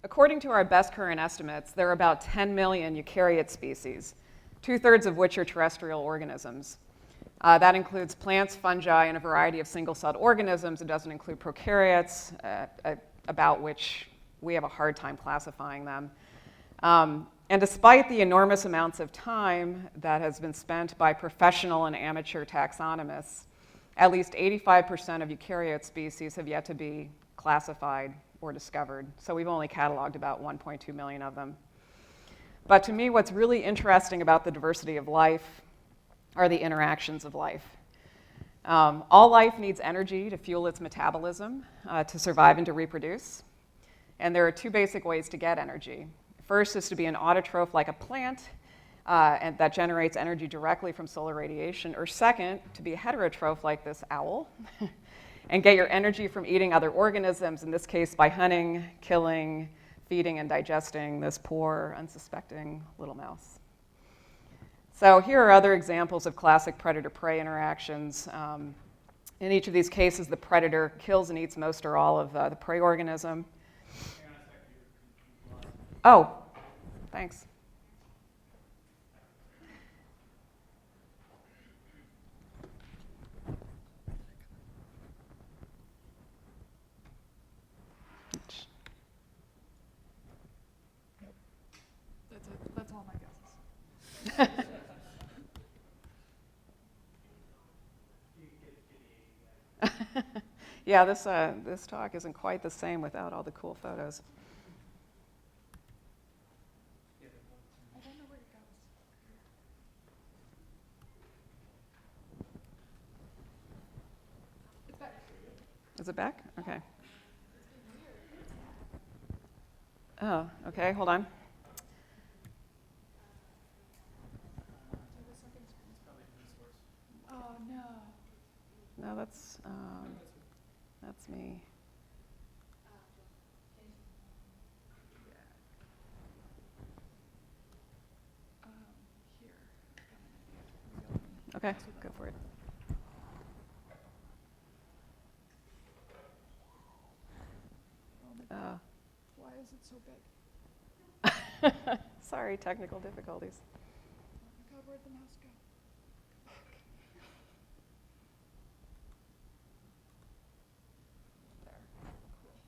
According to our best current estimates, there are about 10 million eukaryote species, 2/3 of which are terrestrial organisms. That includes plants, fungi, and a variety of single-celled organisms. It doesn't include prokaryotes, about which we have a hard time classifying them. And despite the enormous amounts of time that has been spent by professional and amateur taxonomists, at least 85% of eukaryote species have yet to be classified or discovered. So we've only cataloged about 1.2 million of them. But to me, what's really interesting about the diversity of life are the interactions of life. All life needs energy to fuel its metabolism, to survive and to reproduce. And there are two basic ways to get energy. First is to be an autotroph like a plant, and that generates energy directly from solar radiation. Or second, to be a heterotroph like this owl, and get your energy from eating other organisms, in this case by hunting, killing, feeding, and digesting this poor, unsuspecting little mouse. So here are other examples of classic predator-prey interactions. In each of these cases, the predator kills and eats most or all of the prey organism. Oh, thanks. That's all my guesses. Yeah, this talk isn't quite the same without all the cool photos. I don't know where it goes. It's back. Is it back? Okay. Oh, okay, hold on. Oh, no. No, that's me. Here. Okay, go for it. Why is it so big? Sorry, technical difficulties. Oh my God, where'd the mouse go?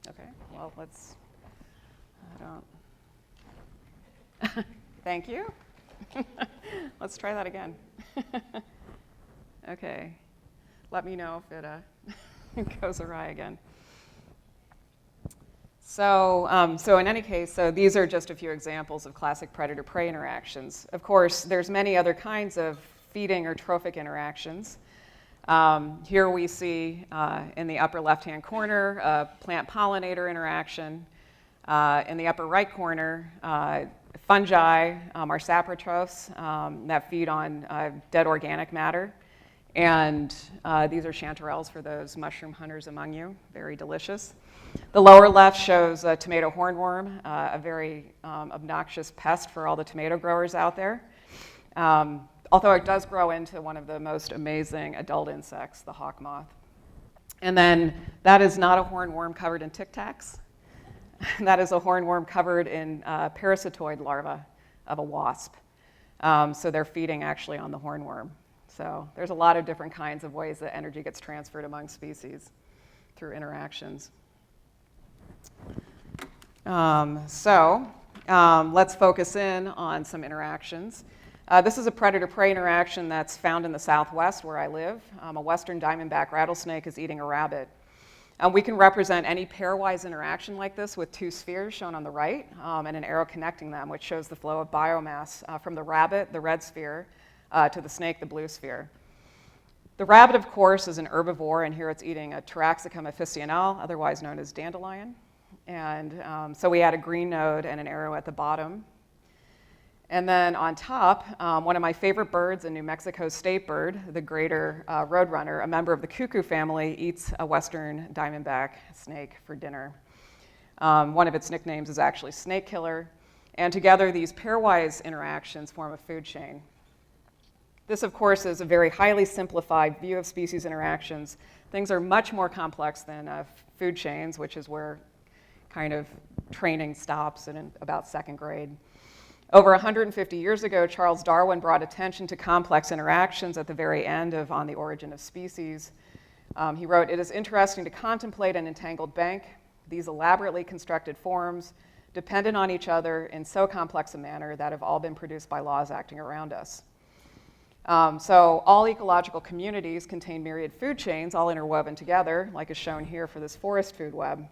Okay, well, I don't. Thank you. Let's try that again. Okay, let me know if it goes awry again. So in any case, these are just a few examples of classic predator-prey interactions. Of course, there's many other kinds of feeding or trophic interactions. Here we see in the upper left-hand corner a plant pollinator interaction. In the upper right corner, fungi are saprotrophs that feed on dead organic matter. And these are chanterelles for those mushroom hunters among you, very delicious. The lower left shows a tomato hornworm, a very obnoxious pest for all the tomato growers out there. Although it does grow into one of the most amazing adult insects, the hawk moth. And then that is not a hornworm covered in Tic Tacs. That is a hornworm covered in parasitoid larvae of a wasp. So they're feeding actually on the hornworm. So there's a lot of different kinds of ways that energy gets transferred among species through interactions. Let's focus in on some interactions. This is a predator-prey interaction that's found in the Southwest where I live. A western diamondback rattlesnake is eating a rabbit. We can represent any pairwise interaction like this with two spheres shown on the right and an arrow connecting them, which shows the flow of biomass from the rabbit, the red sphere, to the snake, the blue sphere. The rabbit, of course, is an herbivore, and here it's eating a Taraxacum officinale, otherwise known as dandelion. And so we add a green node and an arrow at the bottom. And then on top, one of my favorite birds, a New Mexico state bird, the greater roadrunner, a member of the cuckoo family, eats a western diamondback snake for dinner. One of its nicknames is actually snake killer. And together, these pairwise interactions form a food chain. This, of course, is a very highly simplified view of species interactions. Things are much more complex than food chains, which is where kind of training stops in about second grade. Over 150 years ago, Charles Darwin brought attention to complex interactions at the very end of On the Origin of Species. He wrote, "It is interesting to contemplate an entangled bank, these elaborately constructed forms, dependent on each other in so complex a manner that have all been produced by laws acting around us." So all ecological communities contain myriad food chains, all interwoven together, like is shown here for this forest food web.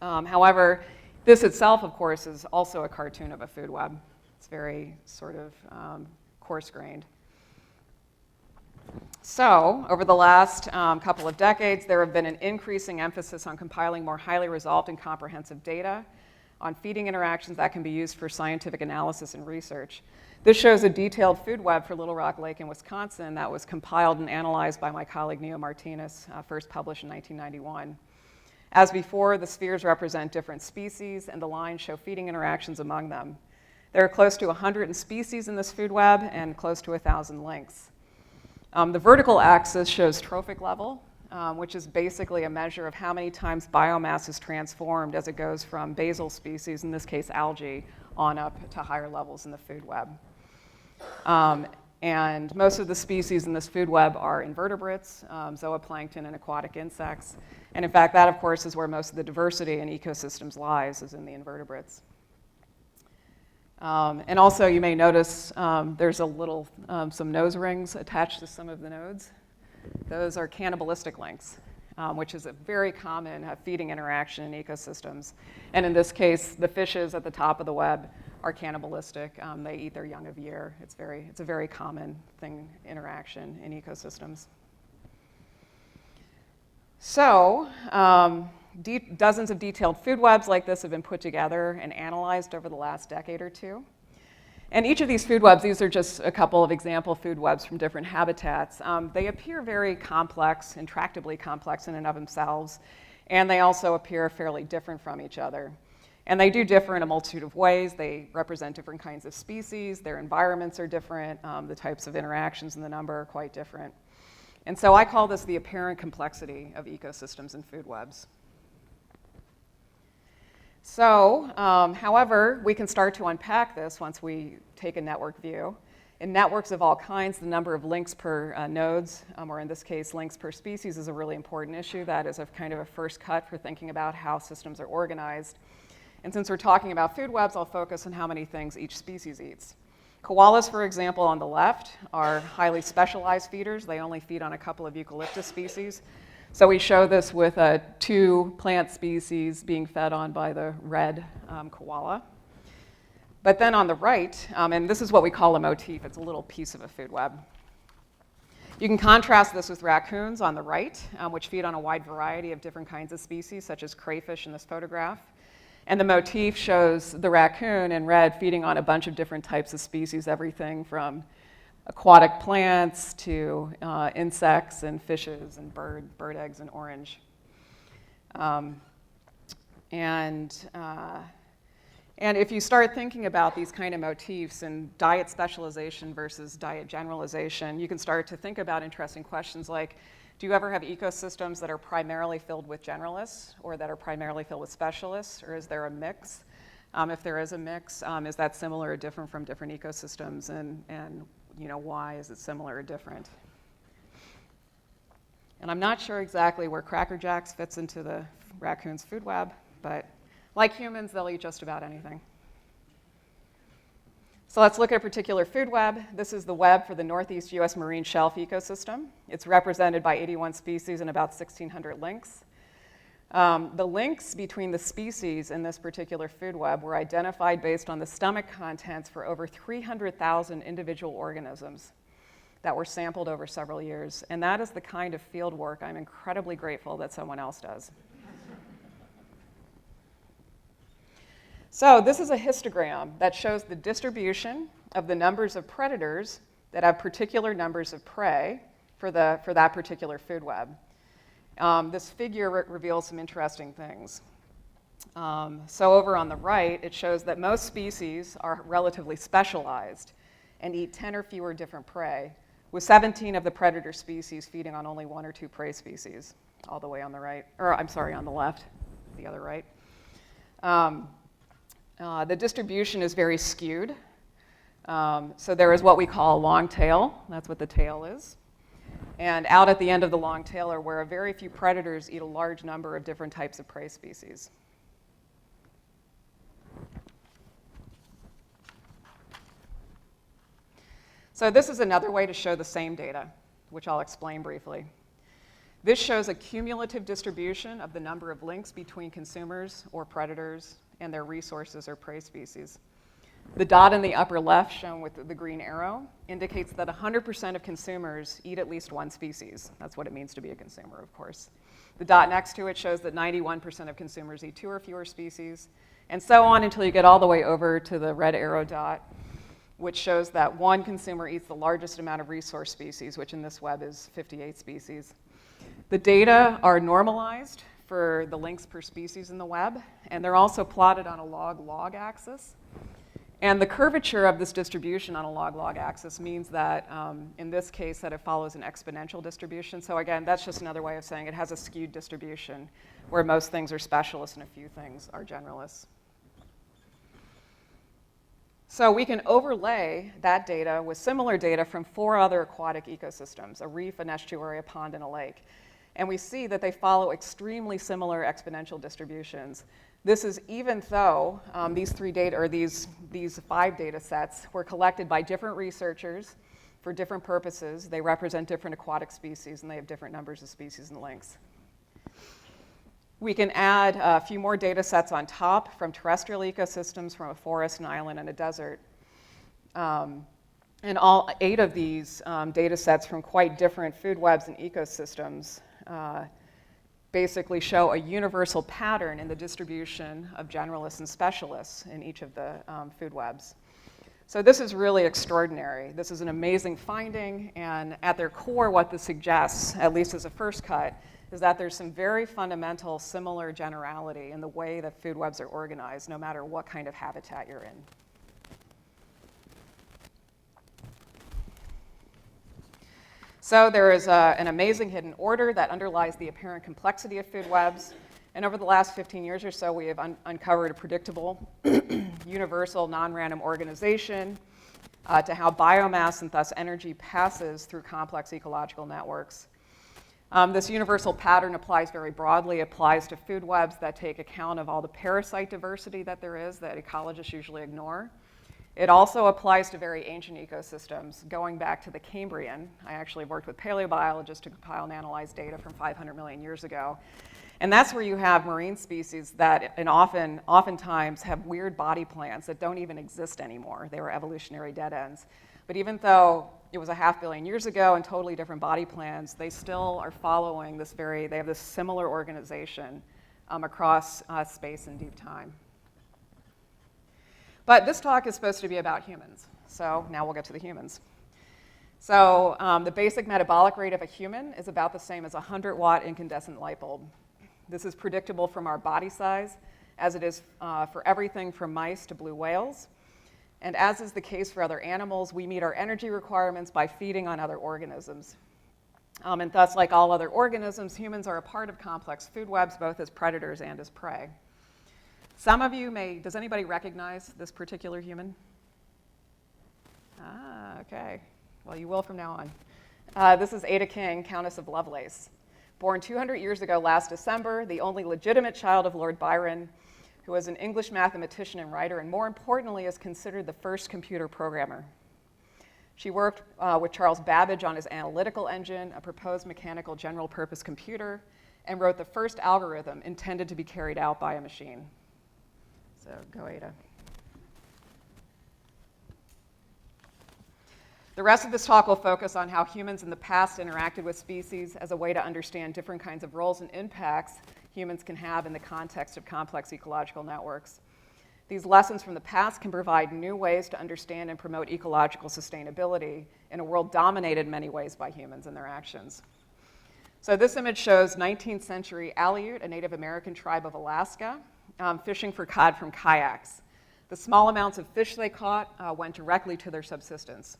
However, this itself, of course, is also a cartoon of a food web. It's very sort of coarse-grained. So over the last couple of decades, there have been an increasing emphasis on compiling more highly resolved and comprehensive data on feeding interactions that can be used for scientific analysis and research. This shows a detailed food web for Little Rock Lake in Wisconsin that was compiled and analyzed by my colleague Neo Martinez, first published in 1991. As before, the spheres represent different species, and the lines show feeding interactions among them. There are close to 100 species in this food web and close to 1,000 links. The vertical axis shows trophic level, which is basically a measure of how many times biomass is transformed as it goes from basal species, in this case algae, on up to higher levels in the food web. And most of the species in this food web are invertebrates, zooplankton, and aquatic insects. And in fact, that, of course, is where most of the diversity in ecosystems lies, is in the invertebrates. And also, you may notice there's a little, some nose rings attached to some of the nodes. Those are cannibalistic links, which is a very common feeding interaction in ecosystems. And in this case, the fishes at the top of the web are cannibalistic. They eat their young of year. It's a very common interaction in ecosystems. So, dozens of detailed food webs like this have been put together and analyzed over the last decade or two. And each of these food webs, these are just a couple of example food webs from different habitats. They appear very complex, intractably complex in and of themselves, and they also appear fairly different from each other. And they do differ in a multitude of ways. They represent different kinds of species. Their environments are different. The types of interactions and the number are quite different. And so I call this the apparent complexity of ecosystems and food webs. So, however, we can start to unpack this once we take a network view. In networks of all kinds, the number of links per nodes, or in this case, links per species, is a really important issue. That is a kind of a first cut for thinking about how systems are organized. And since we're talking about food webs, I'll focus on how many things each species eats. Koalas, for example, on the left, are highly specialized feeders. They only feed on a couple of eucalyptus species. So we show this with 2 plant species being fed on by the red koala. But then on the right, and this is what we call a motif. It's a little piece of a food web. You can contrast this with raccoons on the right, which feed on a wide variety of different kinds of species, such as crayfish in this photograph. And the motif shows the raccoon in red feeding on a bunch of different types of species, everything from aquatic plants to insects and fishes and bird eggs in orange. And if you start thinking about these kind of motifs and diet specialization versus diet generalization, you can start to think about interesting questions like, do you ever have ecosystems that are primarily filled with generalists or that are primarily filled with specialists, or is there a mix? If there is a mix, is that similar or different from different ecosystems, and why is it similar or different? And I'm not sure exactly where Cracker Jacks fits into the raccoon's food web, but like humans, they'll eat just about anything. So let's look at a particular food web. This is the web for the Northeast US marine shelf ecosystem. It's represented by 81 species and about 1,600 links. The links between the species in this particular food web were identified based on the stomach contents for over 300,000 individual organisms that were sampled over several years. And that is the kind of field work I'm incredibly grateful that someone else does. So this is a histogram that shows the distribution of the numbers of predators that have particular numbers of prey for that particular food web. This figure reveals some interesting things. So over on the right, it shows that most species are relatively specialized and eat 10 or fewer different prey, with 17 of the predator species feeding on only 1 or 2 prey species, all the way on the right, or I'm sorry, on the left, the other right. The distribution is very skewed. So there is what we call a long tail. That's what the tail is. And out at the end of the long tail are where very few predators eat a large number of different types of prey species. So this is another way to show the same data, which I'll explain briefly. This shows a cumulative distribution of the number of links between consumers or predators and their resources or prey species. The dot in the upper left, shown with the green arrow, indicates that 100% of consumers eat at least one species. That's what it means to be a consumer, of course. The dot next to it shows that 91% of consumers eat 2 or fewer species, and so on until you get all the way over to the red arrow dot, which shows that one consumer eats the largest amount of resource species, which in this web is 58 species. The data are normalized for the links per species in the web, and they're also plotted on a log-log axis. And the curvature of this distribution on a log-log axis means that, in this case, that it follows an exponential distribution. So again, that's just another way of saying it has a skewed distribution, where most things are specialists and a few things are generalists. So we can overlay that data with similar data from 4 other aquatic ecosystems, a reef, an estuary, a pond, and a lake. And we see that they follow extremely similar exponential distributions. This is even though these 5 data sets were collected by different researchers for different purposes. They represent different aquatic species, and they have different numbers of species and links. We can add a few more data sets on top from terrestrial ecosystems, from a forest, an island, and a desert. And all 8 of these data sets from quite different food webs and ecosystems basically show a universal pattern in the distribution of generalists and specialists in each of the food webs. So this is really extraordinary. This is an amazing finding, and at their core, what this suggests, at least as a first cut, is that there's some very fundamental similar generality in the way that food webs are organized, no matter what kind of habitat you're in. So there is an amazing hidden order that underlies the apparent complexity of food webs. And over the last 15 years or so, we have uncovered a predictable, universal, non-random organization to how biomass and thus energy passes through complex ecological networks. This universal pattern applies very broadly. It applies to food webs that take account of all the parasite diversity that there is that ecologists usually ignore. It also applies to very ancient ecosystems, going back to the Cambrian. I actually worked with paleobiologists to compile and analyze data from 500 million years ago. And that's where you have marine species that oftentimes have weird body plans that don't even exist anymore. They were evolutionary dead ends. But even though it was a 500 million years ago and totally different body plans, they still are following they have this similar organization across space and deep time. But this talk is supposed to be about humans, so now we'll get to the humans. So the basic metabolic rate of a human is about the same as a 100-watt incandescent light bulb. This is predictable from our body size, as it is for everything from mice to blue whales. And as is the case for other animals, we meet our energy requirements by feeding on other organisms. And thus, like all other organisms, humans are a part of complex food webs, both as predators and as prey. Some of you does anybody recognize this particular human? Okay. Well, you will from now on. This is Ada King, Countess of Lovelace. Born 200 years ago last December, the only legitimate child of Lord Byron, who was an English mathematician and writer, and more importantly, is considered the first computer programmer. She worked with Charles Babbage on his analytical engine, a proposed mechanical general-purpose computer, and wrote the first algorithm intended to be carried out by a machine. So go Ada. The rest of this talk will focus on how humans in the past interacted with species as a way to understand different kinds of roles and impacts humans can have in the context of complex ecological networks. These lessons from the past can provide new ways to understand and promote ecological sustainability in a world dominated in many ways by humans and their actions. So this image shows 19th century Aleut, a Native American tribe of Alaska, fishing for cod from kayaks. The small amounts of fish they caught went directly to their subsistence.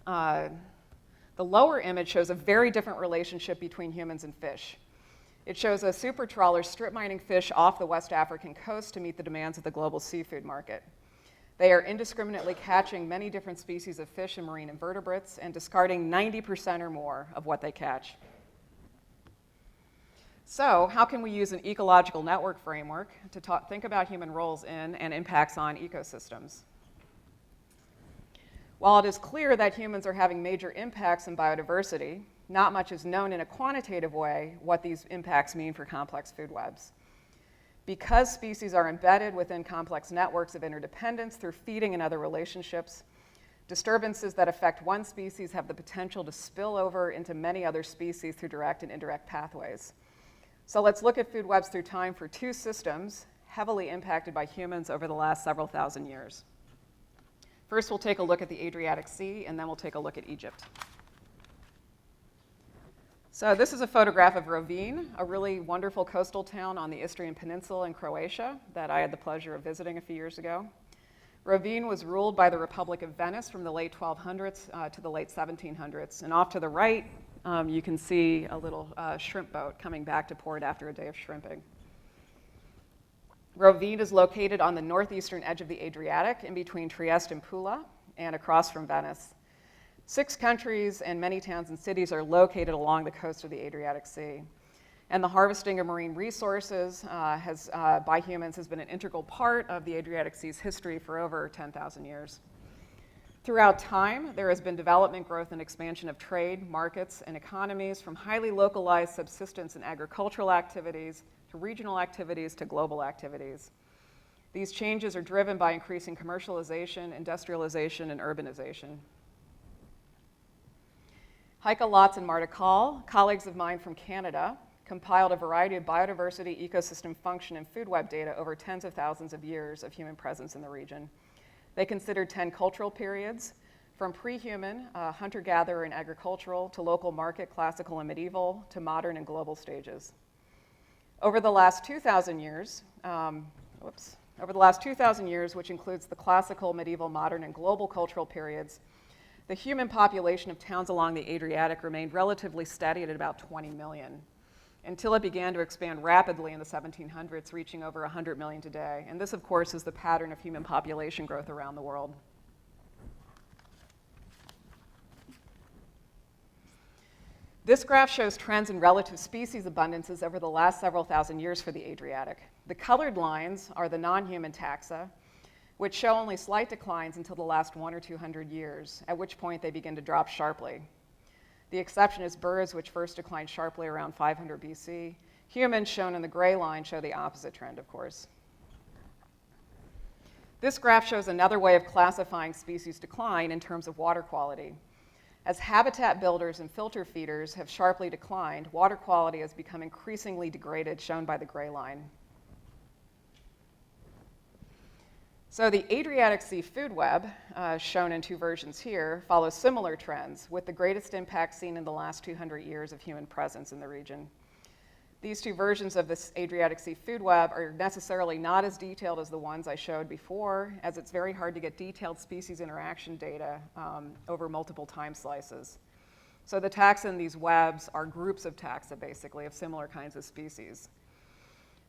The lower image shows a very different relationship between humans and fish. It shows a super trawler strip mining fish off the West African coast to meet the demands of the global seafood market. They are indiscriminately catching many different species of fish and marine invertebrates and discarding 90% or more of what they catch. So, how can we use an ecological network framework to think about human roles in and impacts on ecosystems? While it is clear that humans are having major impacts in biodiversity, not much is known in a quantitative way what these impacts mean for complex food webs. Because species are embedded within complex networks of interdependence through feeding and other relationships, disturbances that affect one species have the potential to spill over into many other species through direct and indirect pathways. So let's look at food webs through time for two systems heavily impacted by humans over the last several thousand years. First, we'll take a look at the Adriatic Sea, and then we'll take a look at Egypt. So this is a photograph of Rovinj, a really wonderful coastal town on the Istrian Peninsula in Croatia that I had the pleasure of visiting a few years ago. Rovinj was ruled by the Republic of Venice from the late 1200s to the late 1700s. And off to the right, you can see a little shrimp boat coming back to port after a day of shrimping. Rovinj is located on the northeastern edge of the Adriatic in between Trieste and Pula and across from Venice. 6 countries and many towns and cities are located along the coast of the Adriatic Sea. And the harvesting of marine resources by humans has been an integral part of the Adriatic Sea's history for over 10,000 years. Throughout time, there has been development, growth, and expansion of trade, markets, and economies from highly localized subsistence and agricultural activities to regional activities to global activities. These changes are driven by increasing commercialization, industrialization, and urbanization. Heike Lotz and Marta Kahl, colleagues of mine from Canada, compiled a variety of biodiversity, ecosystem function, and food web data over tens of thousands of years of human presence in the region. They considered 10 cultural periods, from pre-human, hunter-gatherer and agricultural, to local market, classical and medieval, to modern and global stages. Over the last 2,000 years, which includes the classical, medieval, modern, and global cultural periods, the human population of towns along the Adriatic remained relatively steady at about 20 million, until it began to expand rapidly in the 1700s, reaching over 100 million today. And this, of course, is the pattern of human population growth around the world. This graph shows trends in relative species abundances over the last several thousand years for the Adriatic. The colored lines are the non-human taxa, which show only slight declines until the last 100 or 200 years, at which point they begin to drop sharply. The exception is birds, which first declined sharply around 500 BC. Humans, shown in the gray line, show the opposite trend, of course. This graph shows another way of classifying species decline in terms of water quality. As habitat builders and filter feeders have sharply declined, water quality has become increasingly degraded, shown by the gray line. So the Adriatic Sea food web, shown in 2 versions here, follows similar trends, with the greatest impact seen in the last 200 years of human presence in the region. These 2 versions of this Adriatic Sea food web are necessarily not as detailed as the ones I showed before, as it's very hard to get detailed species interaction data over multiple time slices. So the taxa in these webs are groups of taxa, basically, of similar kinds of species.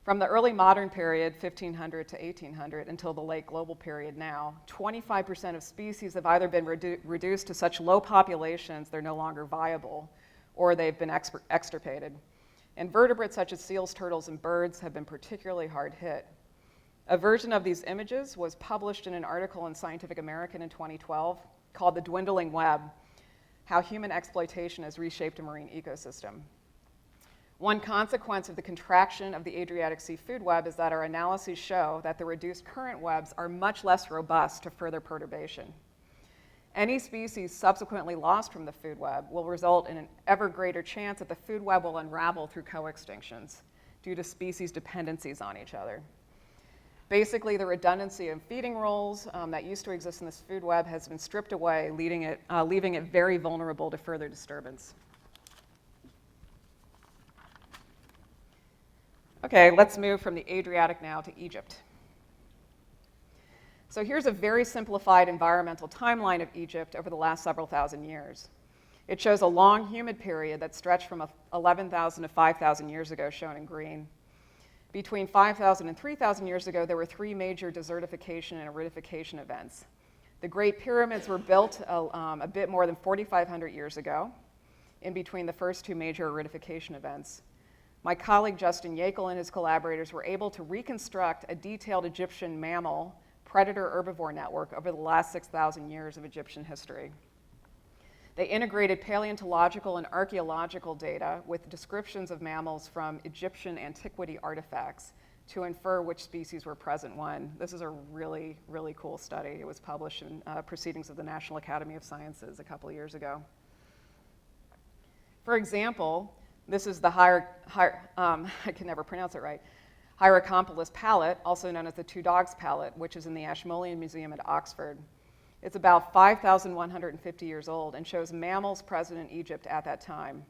From the early modern period, 1500 to 1800, until the late global period now, 25% of species have either been reduced to such low populations they're no longer viable, or they've been extirpated. Invertebrates such as seals, turtles, and birds have been particularly hard hit. A version of these images was published in an article in Scientific American in 2012 called The Dwindling Web: How Human Exploitation Has Reshaped a Marine Ecosystem. One consequence of the contraction of the Adriatic Sea food web is that our analyses show that the reduced current webs are much less robust to further perturbation. Any species subsequently lost from the food web will result in an ever greater chance that the food web will unravel through coextinctions due to species dependencies on each other. Basically, the redundancy of feeding roles that used to exist in this food web has been stripped away, leaving it very vulnerable to further disturbance. Okay, let's move from the Adriatic now to Egypt. So here's a very simplified environmental timeline of Egypt over the last several thousand years. It shows a long humid period that stretched from 11,000 to 5,000 years ago, shown in green. Between 5,000 and 3,000 years ago, there were three major desertification and aridification events. The Great Pyramids were built a bit more than 4,500 years ago, in between the first two major aridification events. My colleague Justin Yekel and his collaborators were able to reconstruct a detailed Egyptian mammal predator-herbivore network over the last 6,000 years of Egyptian history. They integrated paleontological and archaeological data with descriptions of mammals from Egyptian antiquity artifacts to infer which species were present when. This is a really, really cool study. It was published in Proceedings of the National Academy of Sciences a couple of years ago. For example, this is the I can never pronounce it right, Hierakonpolis palette, also known as the Two Dogs palette, which is in the Ashmolean Museum at Oxford. It's about 5,150 years old and shows mammals present in Egypt at that time.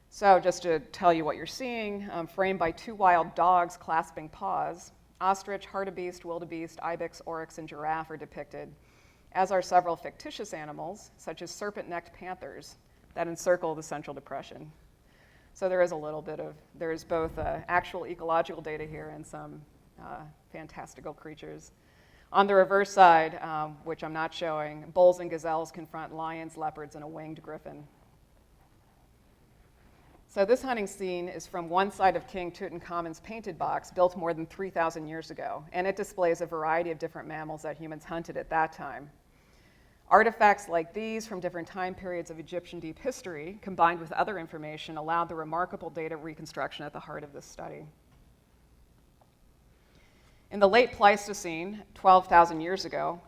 So just to tell you what you're seeing, framed by two wild dogs clasping paws, ostrich, hartebeest, wildebeest, ibex, oryx, and giraffe are depicted, as are several fictitious animals, such as serpent-necked panthers, that encircle the Central Depression. So there is a little bit of, there's both actual ecological data here and some fantastical creatures. On the reverse side, which I'm not showing, bulls and gazelles confront lions, leopards, and a winged griffin. So this hunting scene is from one side of King Tutankhamun's painted box, built more than 3,000 years ago, and it displays a variety of different mammals that humans hunted at that time. Artifacts like these from different time periods of Egyptian deep history, combined with other information, allowed the remarkable data reconstruction at the heart of this study. In the late Pleistocene, 12,000 years ago,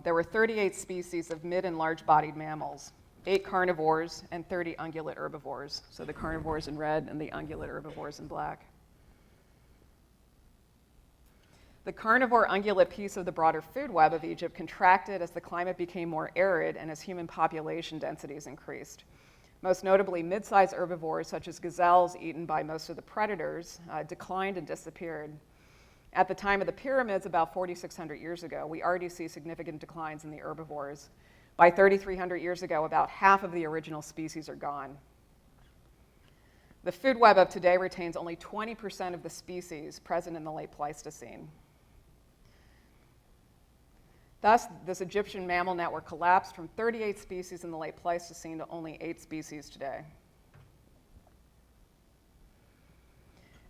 there were 38 species of mid and large-bodied mammals, 8 carnivores, and 30 ungulate herbivores. So the carnivores in red and the ungulate herbivores in black. The carnivore ungulate piece of the broader food web of Egypt contracted as the climate became more arid and as human population densities increased. Most notably, mid-sized herbivores such as gazelles, eaten by most of the predators, declined and disappeared. At the time of the pyramids, about 4,600 years ago, we already see significant declines in the herbivores. By 3,300 years ago, about half of the original species are gone. The food web of today retains only 20% of the species present in the late Pleistocene. Thus, this Egyptian mammal network collapsed from 38 species in the late Pleistocene to only 8 species today.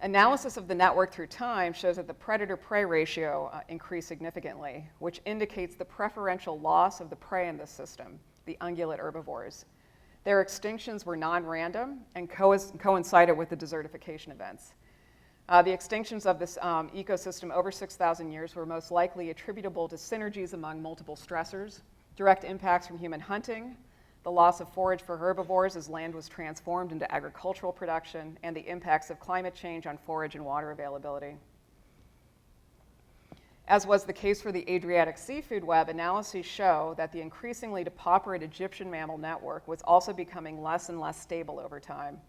Analysis of the network through time shows that the predator-prey ratio increased significantly, which indicates the preferential loss of the prey in this system, the ungulate herbivores. Their extinctions were non-random and coincided with the desertification events. The extinctions of this ecosystem over 6,000 years were most likely attributable to synergies among multiple stressors, direct impacts from human hunting, the loss of forage for herbivores as land was transformed into agricultural production, and the impacts of climate change on forage and water availability. As was the case for the Adriatic seafood web, analyses show that the increasingly depauperate Egyptian mammal network was also becoming less and less stable over time.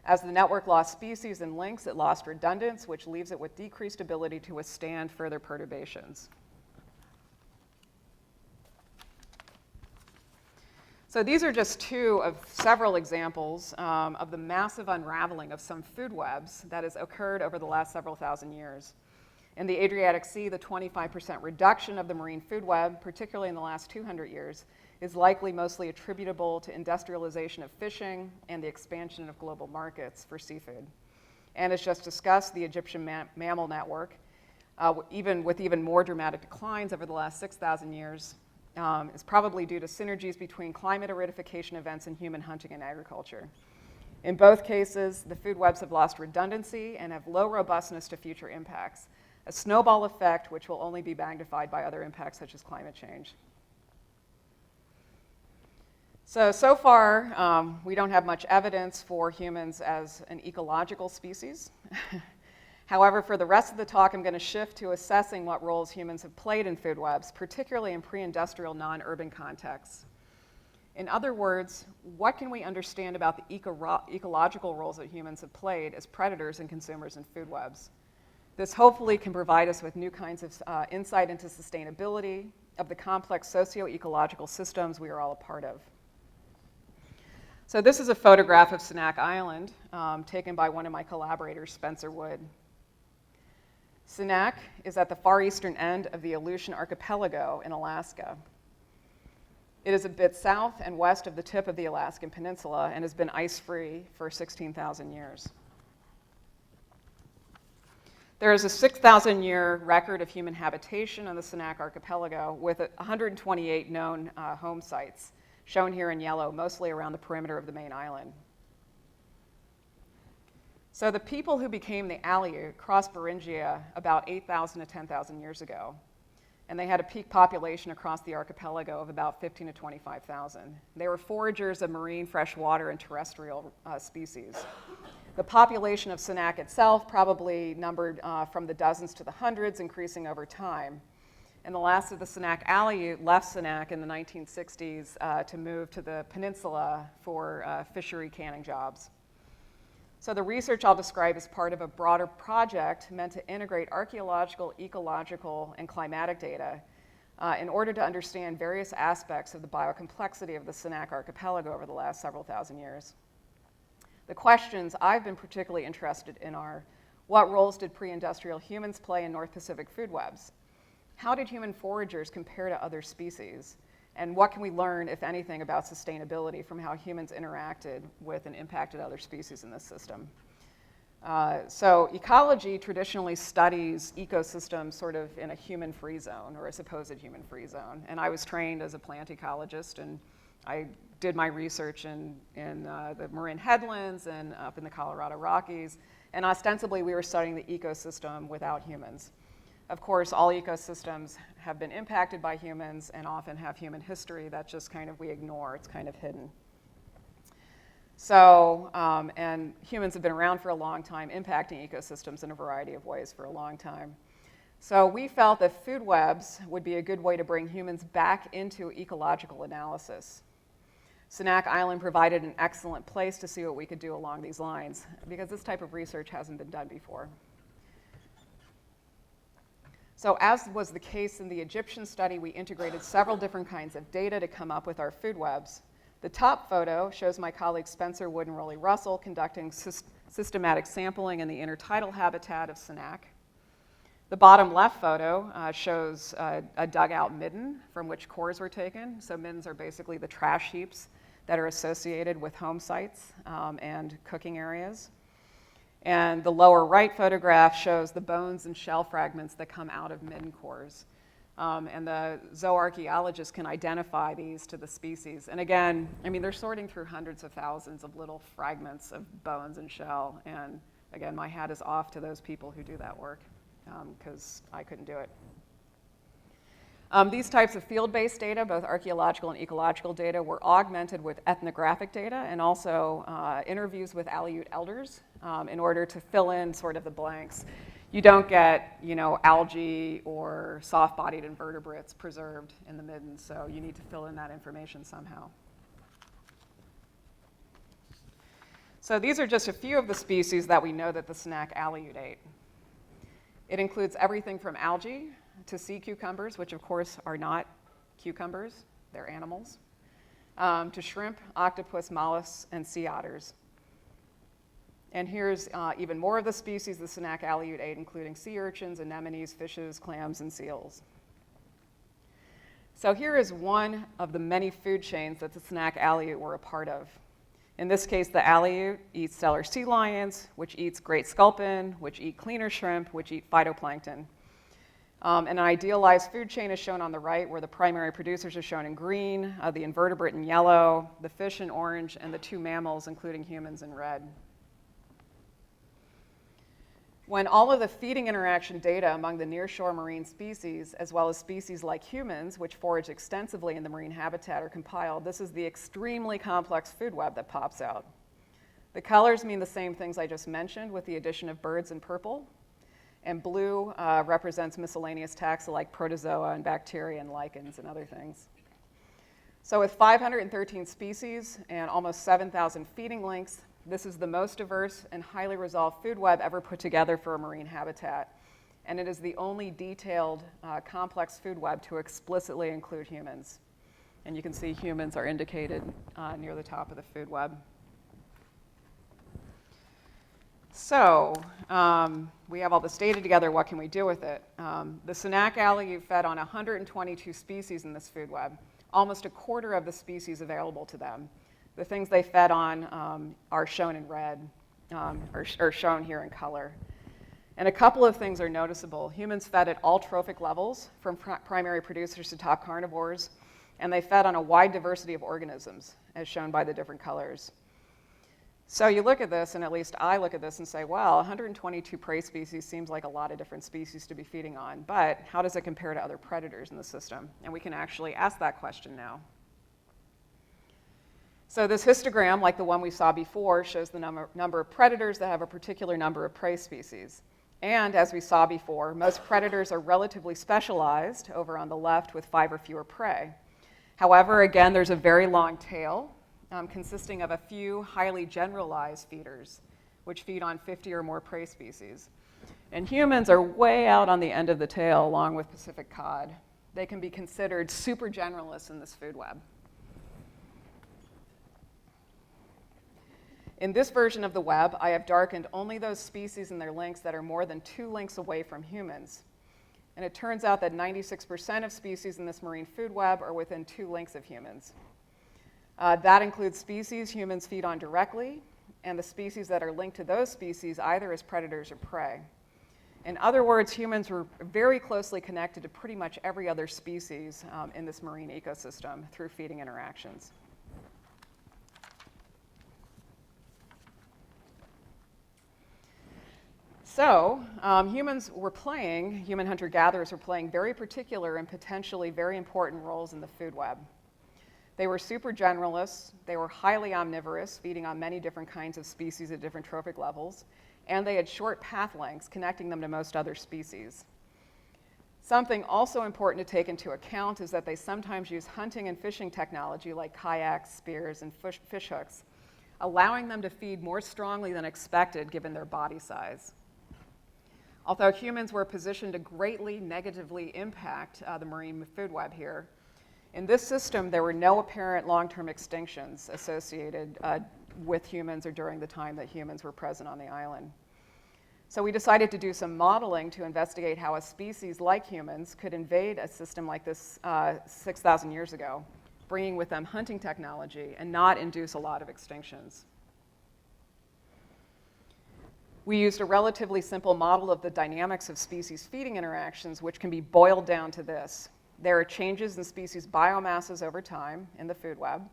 As the network lost species and links, it lost redundance, which leaves it with decreased ability to withstand further perturbations. So these are just two of several examples of the massive unraveling of some food webs that has occurred over the last several thousand years. In the Adriatic Sea, the 25% reduction of the marine food web, particularly in the last 200 years, is likely mostly attributable to industrialization of fishing and the expansion of global markets for seafood. And as just discussed, the Egyptian mammal network, with even more dramatic declines over the last 6,000 years, is probably due to synergies between climate aridification events and human hunting and agriculture. In both cases, the food webs have lost redundancy and have low robustness to future impacts, a snowball effect which will only be magnified by other impacts such as climate change. So far, we don't have much evidence for humans as an ecological species. However, for the rest of the talk, I'm going to shift to assessing what roles humans have played in food webs, particularly in pre-industrial non-urban contexts. In other words, what can we understand about the ecological roles that humans have played as predators and consumers in food webs? This hopefully can provide us with new kinds of insight into sustainability of the complex socio-ecological systems we are all a part of. So this is a photograph of Sanak Island taken by one of my collaborators, Spencer Wood. Sanak is at the far eastern end of the Aleutian Archipelago in Alaska. It is a bit south and west of the tip of the Alaskan Peninsula and has been ice-free for 16,000 years. There is a 6,000-year record of human habitation on the Sanak Archipelago with 128 known home sites, shown here in yellow, mostly around the perimeter of the main island. So the people who became the Aleut crossed Beringia about 8,000 to 10,000 years ago, and they had a peak population across the archipelago of about 15 to 25,000. They were foragers of marine, freshwater, and terrestrial species. The population of Sanak itself probably numbered from the dozens to the hundreds, increasing over time. And the last of the Sanak Aleut left Sanak in the 1960s to move to the peninsula for fishery canning jobs. So the research I'll describe is part of a broader project meant to integrate archaeological, ecological, and climatic data in order to understand various aspects of the biocomplexity of the Sanak archipelago over the last several thousand years. The questions I've been particularly interested in are, what roles did pre-industrial humans play in North Pacific food webs? How did human foragers compare to other species? And what can we learn, if anything, about sustainability from how humans interacted with and impacted other species in this system? So ecology traditionally studies ecosystems sort of in a human-free zone or a supposed human-free zone. And I was trained as a plant ecologist, and I did my research in the Marin headlands and up in the Colorado Rockies. And ostensibly, we were studying the ecosystem without humans. Of course, all ecosystems have been impacted by humans and often have human history that just kind of we ignore. It's kind of hidden. So, and humans have been around for a long time, impacting ecosystems in a variety of ways for a long time. So we felt that food webs would be a good way to bring humans back into ecological analysis. Sanak Island provided an excellent place to see what we could do along these lines, because this type of research hasn't been done before. So as was the case in the Egyptian study, we integrated several different kinds of data to come up with our food webs. The top photo shows my colleagues Spencer Wood and Rolly Russell conducting systematic sampling in the intertidal habitat of Sanak. The bottom left photo shows a dugout midden from which cores were taken. So middens are basically the trash heaps that are associated with home sites and cooking areas. And the lower right photograph shows the bones and shell fragments that come out of midden cores. And the zooarchaeologists can identify these to the species. And again, I mean, they're sorting through hundreds of thousands of little fragments of bones and shell. And again, my hat is off to those people who do that work, because I couldn't do it. These types of field-based data, both archaeological and ecological data, were augmented with ethnographic data and also interviews with Aleut elders in order to fill in sort of the blanks. You don't get, algae or soft-bodied invertebrates preserved in the midden, so you need to fill in that information somehow. So these are just a few of the species that we know that the Sanak Aleut ate. It includes everything from algae to sea cucumbers, which of course are not cucumbers, they're animals, to shrimp, octopus, mollusks, and sea otters. And here's even more of the species the Sanak Aleut ate, including sea urchins, anemones, fishes, clams, and seals. So here is one of the many food chains that the Sanak Aleut were a part of. In this case, the Aleut eats stellar sea lions, which eats great sculpin, which eat cleaner shrimp, which eat phytoplankton. An idealized food chain is shown on the right, where the primary producers are shown in green, the invertebrate in yellow, the fish in orange, and the two mammals, including humans, in red. When all of the feeding interaction data among the nearshore marine species, as well as species like humans, which forage extensively in the marine habitat, are compiled, this is the extremely complex food web that pops out. The colors mean the same things I just mentioned, with the addition of birds in purple. And blue represents miscellaneous taxa like protozoa and bacteria and lichens and other things. So with 513 species and almost 7,000 feeding links, this is the most diverse and highly resolved food web ever put together for a marine habitat. And it is the only detailed, complex food web to explicitly include humans. And you can see humans are indicated near the top of the food web. So we have all this data together. What can we do with it? The Senac Aleut fed on 122 species in this food web, almost a quarter of the species available to them. The things they fed on are shown in red, or shown here in color. And a couple of things are noticeable. Humans fed at all trophic levels, from primary producers to top carnivores, and they fed on a wide diversity of organisms, as shown by the different colors. So you look at this, and at least I look at this and say, well, 122 prey species seems like a lot of different species to be feeding on, but how does it compare to other predators in the system? And we can actually ask that question now. So this histogram, like the one we saw before, shows the number of predators that have a particular number of prey species. And as we saw before, most predators are relatively specialized over on the left with 5 or fewer prey. However, again, there's a very long tail consisting of a few highly generalized feeders, which feed on 50 or more prey species. And humans are way out on the end of the tail, along with Pacific cod. They can be considered super generalists in this food web. In this version of the web, I have darkened only those species and their links that are more than 2 links away from humans. And it turns out that 96% of species in this marine food web are within 2 links of humans. That includes species humans feed on directly, and the species that are linked to those species either as predators or prey. In other words, humans were very closely connected to pretty much every other species in this marine ecosystem through feeding interactions. So humans were playing, human hunter-gatherers were playing very particular and potentially very important roles in the food web. They were super generalists, they were highly omnivorous, feeding on many different kinds of species at different trophic levels, and they had short path lengths connecting them to most other species. Something also important to take into account is that they sometimes use hunting and fishing technology like kayaks, spears, and fish hooks, allowing them to feed more strongly than expected given their body size. Although humans were positioned to greatly negatively impact the marine food web here, in this system there were no apparent long-term extinctions associated with humans or during the time that humans were present on the island. So we decided to do some modeling to investigate how a species like humans could invade a system like this 6,000 years ago, bringing with them hunting technology and not induce a lot of extinctions. We used a relatively simple model of the dynamics of species feeding interactions, which can be boiled down to this. There are changes in species biomasses over time in the food web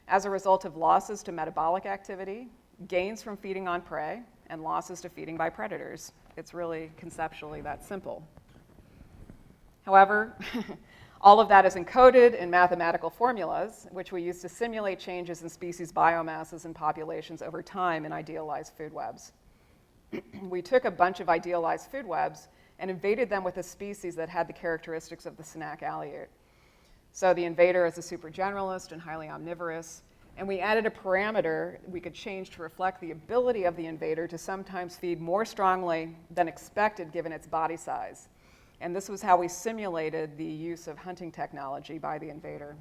as a result of losses to metabolic activity, gains from feeding on prey, and losses to feeding by predators. It's really conceptually that simple. However, all of that is encoded in mathematical formulas, which we use to simulate changes in species biomasses and populations over time in idealized food webs. We took a bunch of idealized food webs and invaded them with a species that had the characteristics of the Senac Aleut. So the invader is a super generalist and highly omnivorous, and we added a parameter we could change to reflect the ability of the invader to sometimes feed more strongly than expected given its body size. And this was how we simulated the use of hunting technology by the invader.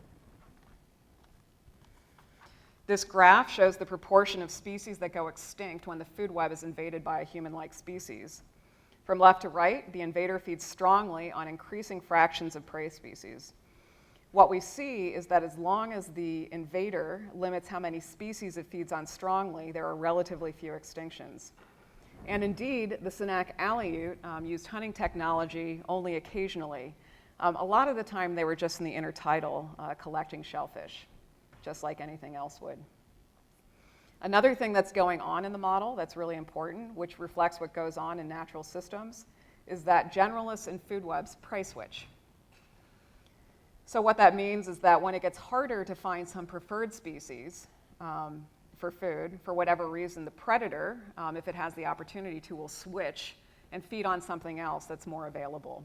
This graph shows the proportion of species that go extinct when the food web is invaded by a human-like species. From left to right, the invader feeds strongly on increasing fractions of prey species. What we see is that as long as the invader limits how many species it feeds on strongly, there are relatively few extinctions. And indeed, the Senac Aleut used hunting technology only occasionally. A lot of the time, they were just in the intertidal collecting shellfish, just like anything else would. Another thing that's going on in the model that's really important, which reflects what goes on in natural systems, is that generalists in food webs prey switch. So what that means is that when it gets harder to find some preferred species for food, for whatever reason, the predator, if it has the opportunity to, will switch and feed on something else that's more available.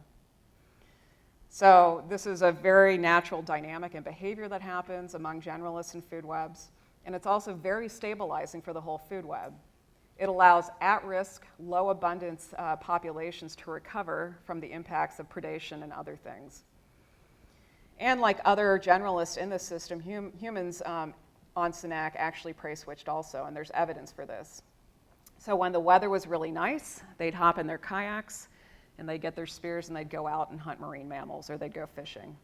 So this is a very natural dynamic and behavior that happens among generalists in food webs, and it's also very stabilizing for the whole food web. It allows at-risk, low abundance populations to recover from the impacts of predation and other things. And like other generalists in this system, humans on Senac actually prey switched also, and there's evidence for this. So when the weather was really nice, they'd hop in their kayaks, and they'd get their spears, and they'd go out and hunt marine mammals, or they'd go fishing.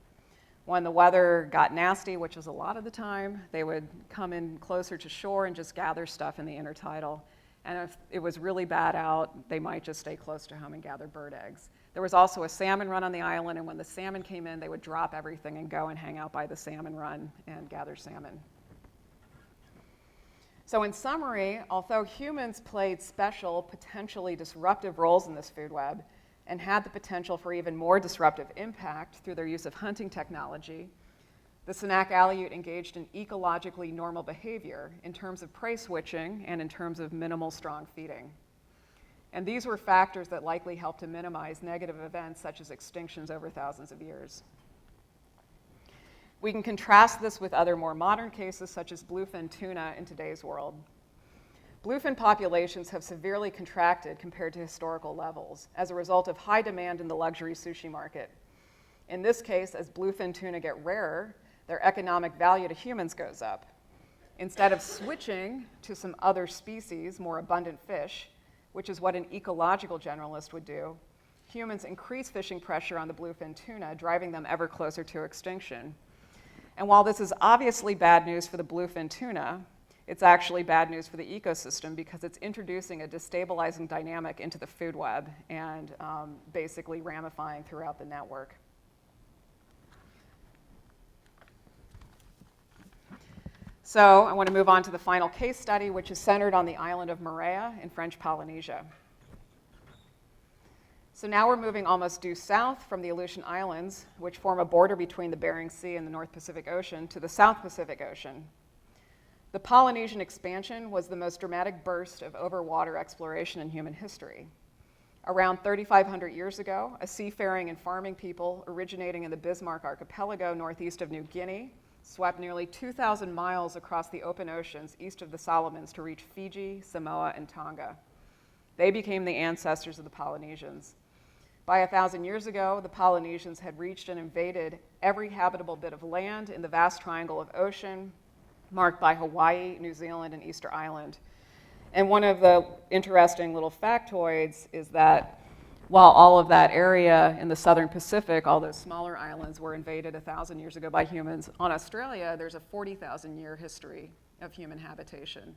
When the weather got nasty, which was a lot of the time, they would come in closer to shore and just gather stuff in the intertidal. And if it was really bad out, they might just stay close to home and gather bird eggs. There was also a salmon run on the island, and when the salmon came in, they would drop everything and go and hang out by the salmon run and gather salmon. So in summary, although humans played special, potentially disruptive roles in this food web and had the potential for even more disruptive impact through their use of hunting technology, the Senac Aleut engaged in ecologically normal behavior in terms of prey switching and in terms of minimal strong feeding. And these were factors that likely helped to minimize negative events such as extinctions over thousands of years. We can contrast this with other more modern cases such as bluefin tuna in today's world. Bluefin populations have severely contracted compared to historical levels as a result of high demand in the luxury sushi market. In this case, as bluefin tuna get rarer, their economic value to humans goes up. Instead of switching to some other species, more abundant fish, which is what an ecological generalist would do, humans increase fishing pressure on the bluefin tuna, driving them ever closer to extinction. And while this is obviously bad news for the bluefin tuna, it's actually bad news for the ecosystem because it's introducing a destabilizing dynamic into the food web and basically ramifying throughout the network. So I want to move on to the final case study, which is centered on the island of Moorea in French Polynesia. So now we're moving almost due south from the Aleutian Islands, which form a border between the Bering Sea and the North Pacific Ocean, to the South Pacific Ocean. The Polynesian expansion was the most dramatic burst of overwater exploration in human history. Around 3,500 years ago, a seafaring and farming people originating in the Bismarck Archipelago northeast of New Guinea swept nearly 2,000 miles across the open oceans east of the Solomons to reach Fiji, Samoa, and Tonga. They became the ancestors of the Polynesians. By 1,000 years ago, the Polynesians had reached and invaded every habitable bit of land in the vast triangle of ocean marked by Hawaii, New Zealand, and Easter Island. And one of the interesting little factoids is that while all of that area in the southern Pacific, all those smaller islands, were invaded 1,000 years ago by humans, on Australia, there's a 40,000-year history of human habitation.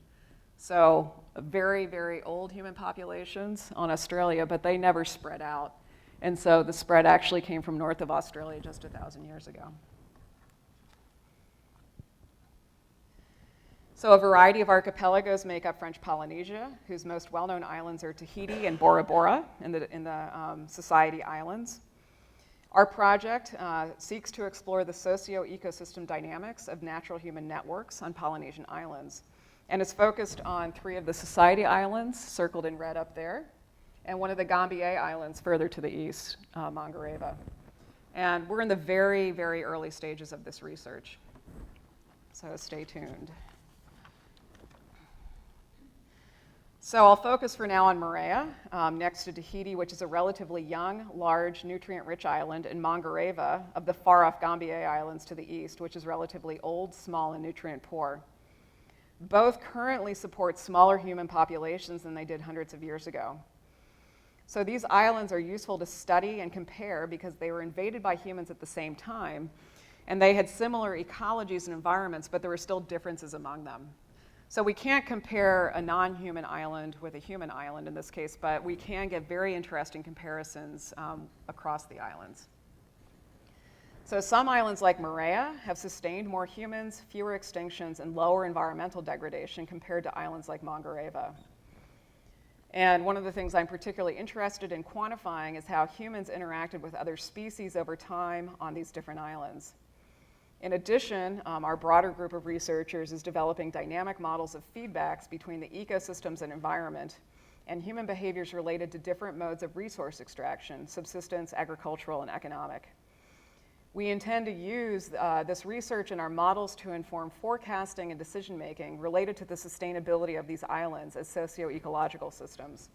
So very, very old human populations on Australia, but they never spread out. And so the spread actually came from north of Australia just 1,000 years ago. So a variety of archipelagos make up French Polynesia, whose most well-known islands are Tahiti and Bora Bora in the Society Islands. Our project seeks to explore the socio-ecosystem dynamics of natural human networks on Polynesian islands. And it's focused on 3 of the Society Islands, circled in red up there, and one of the Gambier Islands further to the east, Mangareva. And we're in the very, very early stages of this research, so stay tuned. So I'll focus for now on Moorea, next to Tahiti, which is a relatively young, large, nutrient-rich island, and Mangareva of the far-off Gambier Islands to the east, which is relatively old, small, and nutrient-poor. Both currently support smaller human populations than they did hundreds of years ago. So these islands are useful to study and compare because they were invaded by humans at the same time, and they had similar ecologies and environments, but there were still differences among them. So we can't compare a non-human island with a human island in this case, but we can get very interesting comparisons across the islands. So some islands like Moorea have sustained more humans, fewer extinctions, and lower environmental degradation compared to islands like Mangareva. And one of the things I'm particularly interested in quantifying is how humans interacted with other species over time on these different islands. In addition, our broader group of researchers is developing dynamic models of feedbacks between the ecosystems and environment and human behaviors related to different modes of resource extraction, subsistence, agricultural, and economic. We intend to use this research in our models to inform forecasting and decision-making related to the sustainability of these islands as socio-ecological systems.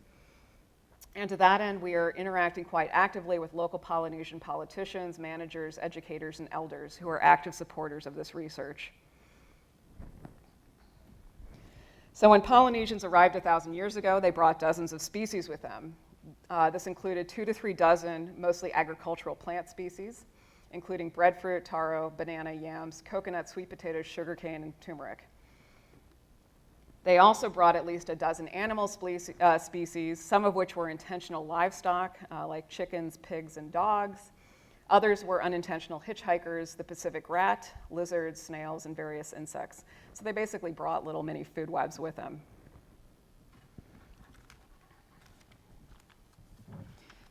And to that end, we are interacting quite actively with local Polynesian politicians, managers, educators, and elders who are active supporters of this research. So when Polynesians arrived 1,000 years ago, they brought dozens of species with them. This included 2 to 3 dozen mostly agricultural plant species, including breadfruit, taro, banana, yams, coconut, sweet potatoes, sugarcane, and turmeric. They also brought at least a dozen animal species, some of which were intentional livestock, like chickens, pigs, and dogs. Others were unintentional hitchhikers, the Pacific rat, lizards, snails, and various insects. So they basically brought little mini food webs with them.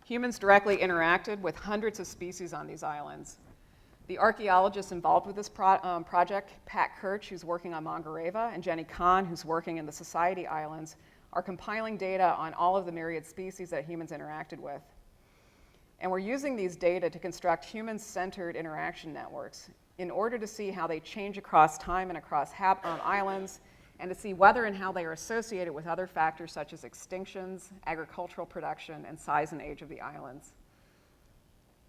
Humans directly interacted with hundreds of species on these islands. The archaeologists involved with this project, Pat Kirch, who's working on Mangareva, and Jenny Kahn, who's working in the Society Islands, are compiling data on all of the myriad species that humans interacted with. And we're using these data to construct human-centered interaction networks in order to see how they change across time and across islands, and to see whether and how they are associated with other factors such as extinctions, agricultural production, and size and age of the islands.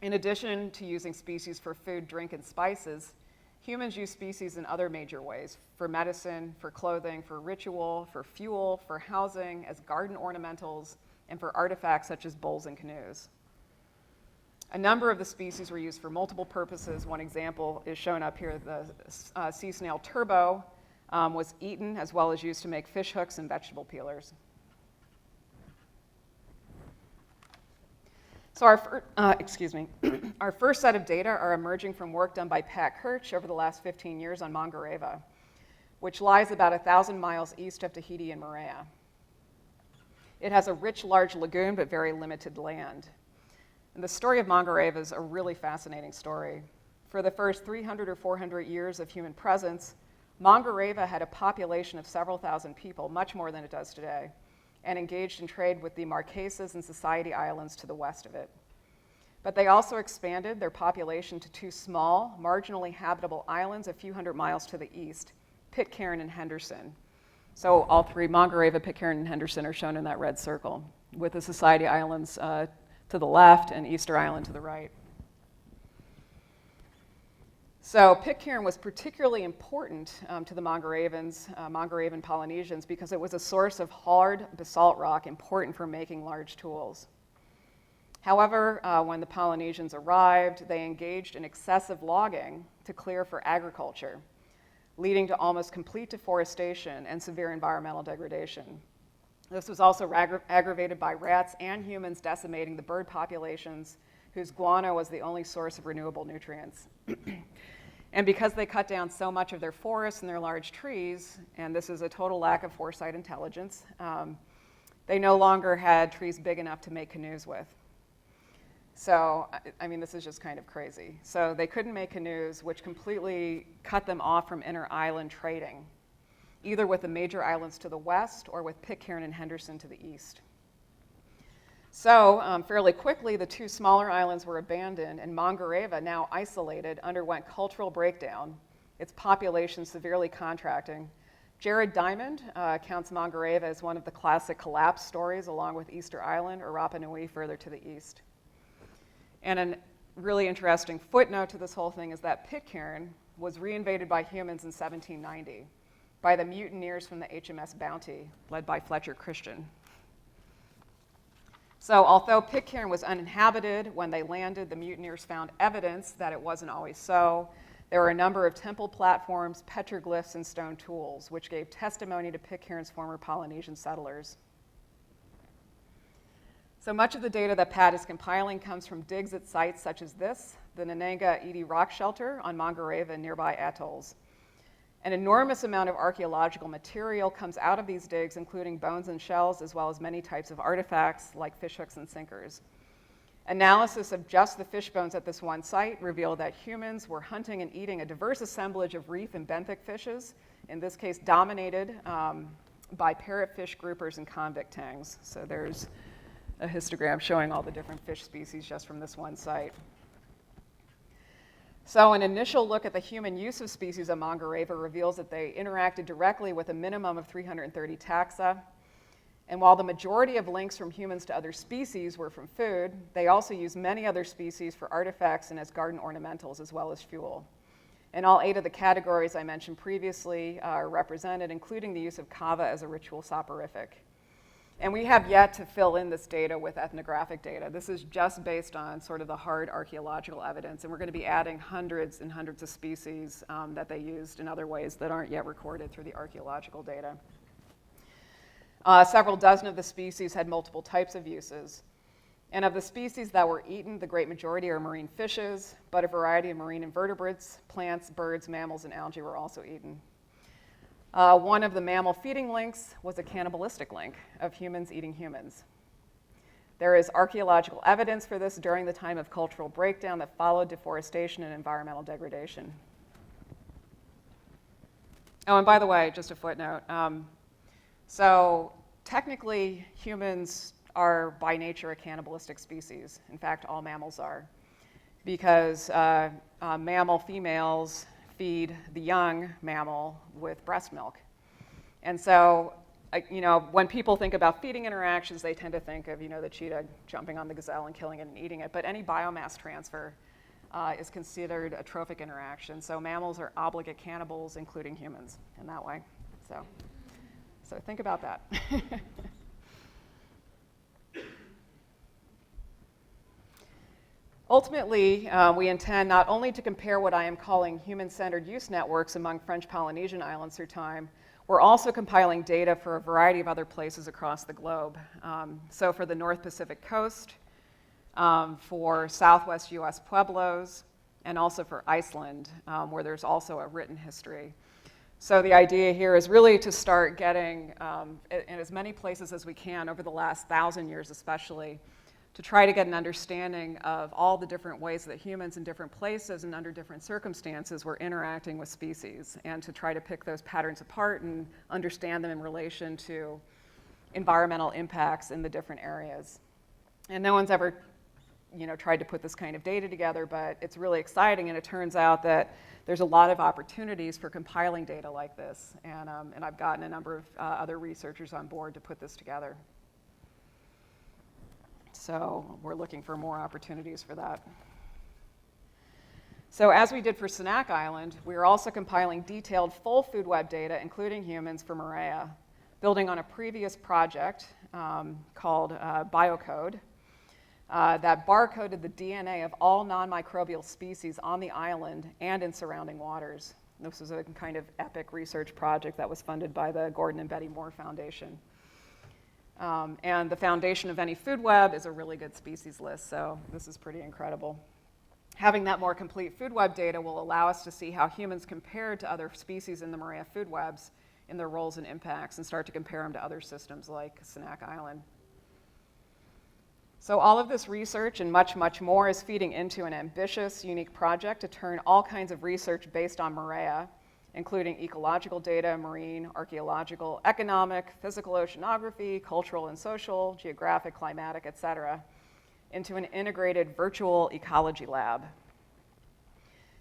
In addition to using species for food, drink, and spices, humans use species in other major ways: for medicine, for clothing, for ritual, for fuel, for housing, as garden ornamentals, and for artifacts such as bowls and canoes. A number of the species were used for multiple purposes. One example is shown up here. The sea snail turbo was eaten as well as used to make fish hooks and vegetable peelers. So our first set of data are emerging from work done by Pat Kirch over the last 15 years on Mangareva, which lies about 1,000 miles east of Tahiti and Moorea. It has a rich, large lagoon, but very limited land. And the story of Mangareva is a really fascinating story. For the first 300 or 400 years of human presence, Mangareva had a population of several thousand people, much more than it does today, and engaged in trade with the Marquesas and Society Islands to the west of it. But they also expanded their population to 2 small, marginally habitable islands a few hundred miles to the east, Pitcairn and Henderson. So all 3, Mangareva, Pitcairn, and Henderson, are shown in that red circle, with the Society Islands to the left and Easter Island to the right. So Pitcairn was particularly important to the Mangarevan Polynesians, because it was a source of hard basalt rock important for making large tools. However, when the Polynesians arrived, they engaged in excessive logging to clear for agriculture, leading to almost complete deforestation and severe environmental degradation. This was also aggravated by rats and humans decimating the bird populations, whose guano was the only source of renewable nutrients. And because they cut down so much of their forests and their large trees, and this is a total lack of foresight intelligence, they no longer had trees big enough to make canoes with. So, I mean, this is just kind of crazy. So they couldn't make canoes, which completely cut them off from inter-island trading, either with the major islands to the west or with Pitcairn and Henderson to the east. So fairly quickly, the 2 smaller islands were abandoned, and Mangareva, now isolated, underwent cultural breakdown, its population severely contracting. Jared Diamond counts Mangareva as one of the classic collapse stories, along with Easter Island or Rapa Nui further to the east. And a really interesting footnote to this whole thing is that Pitcairn was reinvaded by humans in 1790 by the mutineers from the HMS Bounty, led by Fletcher Christian. So although Pitcairn was uninhabited when they landed, the mutineers found evidence that it wasn't always so. There were a number of temple platforms, petroglyphs, and stone tools, which gave testimony to Pitcairn's former Polynesian settlers. So much of the data that Pat is compiling comes from digs at sites such as this, the Nananga Iti Rock Shelter on Mangareva and nearby atolls. An enormous amount of archaeological material comes out of these digs, including bones and shells, as well as many types of artifacts like fish hooks and sinkers. Analysis of just the fish bones at this one site revealed that humans were hunting and eating a diverse assemblage of reef and benthic fishes, in this case dominated by parrotfish groupers and convict tangs. So there's a histogram showing all the different fish species just from this one site. So an initial look at the human use of species of Mangareva reveals that they interacted directly with a minimum of 330 taxa. And while the majority of links from humans to other species were from food, they also used many other species for artifacts and as garden ornamentals as well as fuel. And all 8 of the categories I mentioned previously are represented, including the use of kava as a ritual soporific. And we have yet to fill in this data with ethnographic data. This is just based on sort of the hard archaeological evidence, and we're going to be adding hundreds and hundreds of species that they used in other ways that aren't yet recorded through the archaeological data. Several dozen of the species had multiple types of uses. And of the species that were eaten, the great majority are marine fishes, but a variety of marine invertebrates, plants, birds, mammals, and algae were also eaten. One of the mammal feeding links was a cannibalistic link of humans eating humans. There is archaeological evidence for this during the time of cultural breakdown that followed deforestation and environmental degradation. Oh, and by the way, just a footnote. So technically, humans are by nature a cannibalistic species. In fact, all mammals are, because mammal females feed the young mammal with breast milk. And so, when people think about feeding interactions, they tend to think of, the cheetah jumping on the gazelle and killing it and eating it. But any biomass transfer is considered a trophic interaction. So mammals are obligate cannibals, including humans, in that way. So think about that. Ultimately, we intend not only to compare what I am calling human-centered use networks among French Polynesian islands through time, we're also compiling data for a variety of other places across the globe. So for the North Pacific coast, for Southwest US Pueblos, and also for Iceland, where there's also a written history. So the idea here is really to start getting, in as many places as we can over the last 1,000 years especially, to try to get an understanding of all the different ways that humans in different places and under different circumstances were interacting with species, and to try to pick those patterns apart and understand them in relation to environmental impacts in the different areas. And no one's ever tried to put this kind of data together, but it's really exciting, and it turns out that there's a lot of opportunities for compiling data like this, and I've gotten a number of other researchers on board to put this together. So we're looking for more opportunities for that. So as we did for Sanak Island, we are also compiling detailed full food web data, including humans, for Moorea, building on a previous project called Biocode that barcoded the DNA of all non-microbial species on the island and in surrounding waters. This was a kind of epic research project that was funded by the Gordon and Betty Moore Foundation. And the foundation of any food web is a really good species list, so this is pretty incredible. Having that more complete food web data will allow us to see how humans compared to other species in the Moorea food webs in their roles and impacts, and start to compare them to other systems like Sanak Island. So all of this research and much, much more is feeding into an ambitious, unique project to turn all kinds of research based on Moorea, including ecological data, marine, archaeological, economic, physical oceanography, cultural and social, geographic, climatic, et cetera, into an integrated virtual ecology lab.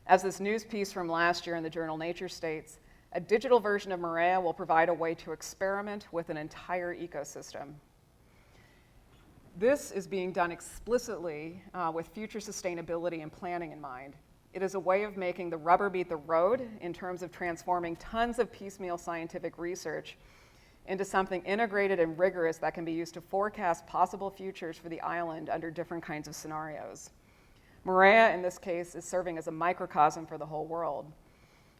As this news piece from last year in the journal Nature states, a digital version of Moorea will provide a way to experiment with an entire ecosystem. This is being done explicitly with future sustainability and planning in mind. It is a way of making the rubber meet the road in terms of transforming tons of piecemeal scientific research into something integrated and rigorous that can be used to forecast possible futures for the island under different kinds of scenarios. Moorea, in this case, is serving as a microcosm for the whole world.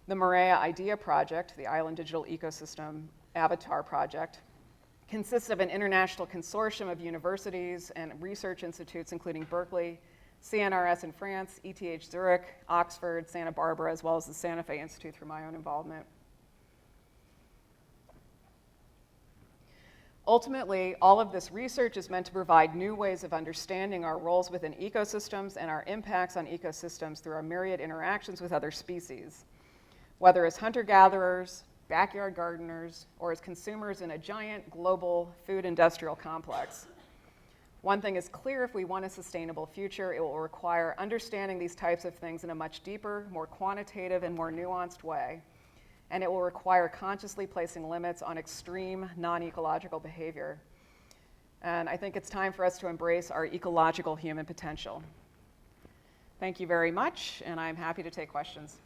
The Moorea IDEA project, the Island Digital Ecosystem Avatar project, consists of an international consortium of universities and research institutes, including Berkeley, CNRS in France, ETH Zurich, Oxford, Santa Barbara, as well as the Santa Fe Institute through my own involvement. Ultimately, all of this research is meant to provide new ways of understanding our roles within ecosystems and our impacts on ecosystems through our myriad interactions with other species, whether as hunter-gatherers, backyard gardeners, or as consumers in a giant global food industrial complex. One thing is clear: if we want a sustainable future, it will require understanding these types of things in a much deeper, more quantitative, and more nuanced way. And it will require consciously placing limits on extreme non-ecological behavior. And I think it's time for us to embrace our ecological human potential. Thank you very much, and I'm happy to take questions.